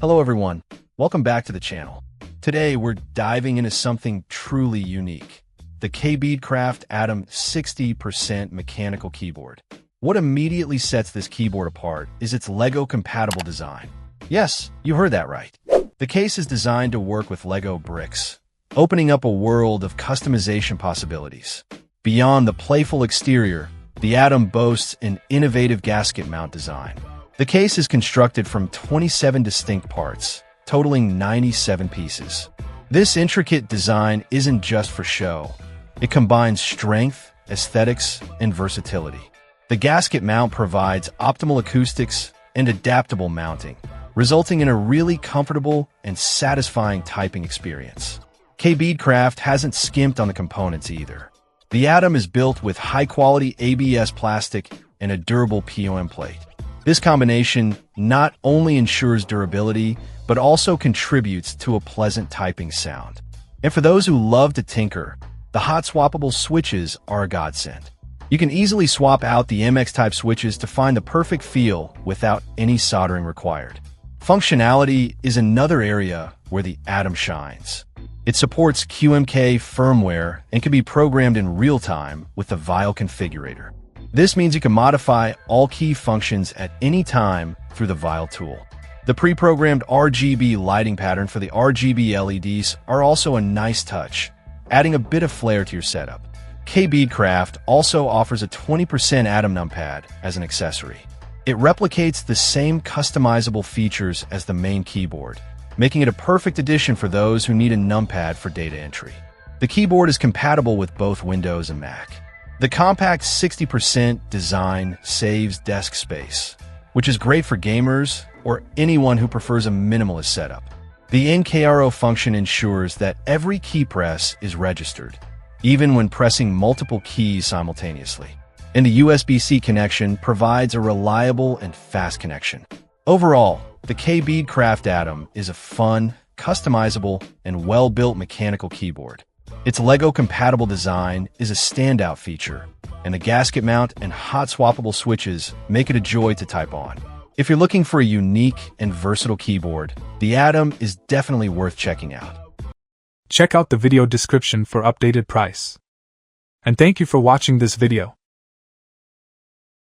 Hello everyone, welcome back to the channel. Today we're diving into something truly unique, the KBDcraft Atom 60% mechanical keyboard. What immediately sets this keyboard apart is its Lego-compatible design. Yes, you heard that right. The case is designed to work with Lego bricks, opening up a world of customization possibilities. Beyond the playful exterior, the Atom boasts an innovative gasket mount design. The case is constructed from 27 distinct parts, totaling 97 pieces. This intricate design isn't just for show. It combines strength, aesthetics, and versatility. The gasket mount provides optimal acoustics and adaptable mounting, resulting in a really comfortable and satisfying typing experience. KBDcraft hasn't skimped on the components either. The Atom is built with high-quality ABS plastic and a durable POM plate. This combination not only ensures durability, but also contributes to a pleasant typing sound. And for those who love to tinker, the hot swappable switches are a godsend. You can easily swap out the MX-type switches to find the perfect feel without any soldering required. Functionality is another area where the Atom shines. It supports QMK firmware and can be programmed in real time with the Vial configurator. This means you can modify all key functions at any time through the Vial tool. The pre-programmed RGB lighting pattern for the RGB LEDs are also a nice touch, adding a bit of flair to your setup. KBDcraft also offers a 20% Atom numpad as an accessory. It replicates the same customizable features as the main keyboard, making it a perfect addition for those who need a numpad for data entry. The keyboard is compatible with both Windows and Mac. The compact 60% design saves desk space, which is great for gamers or anyone who prefers a minimalist setup. The NKRO function ensures that every key press is registered, even when pressing multiple keys simultaneously. And the USB-C connection provides a reliable and fast connection. Overall, the KBDcraft Atom is a fun, customizable, and well-built mechanical keyboard. Its Lego-compatible design is a standout feature, and the gasket mount and hot swappable switches make it a joy to type on. If you're looking for a unique and versatile keyboard, the Atom is definitely worth checking out. Check out the video description for updated price. And thank you for watching this video.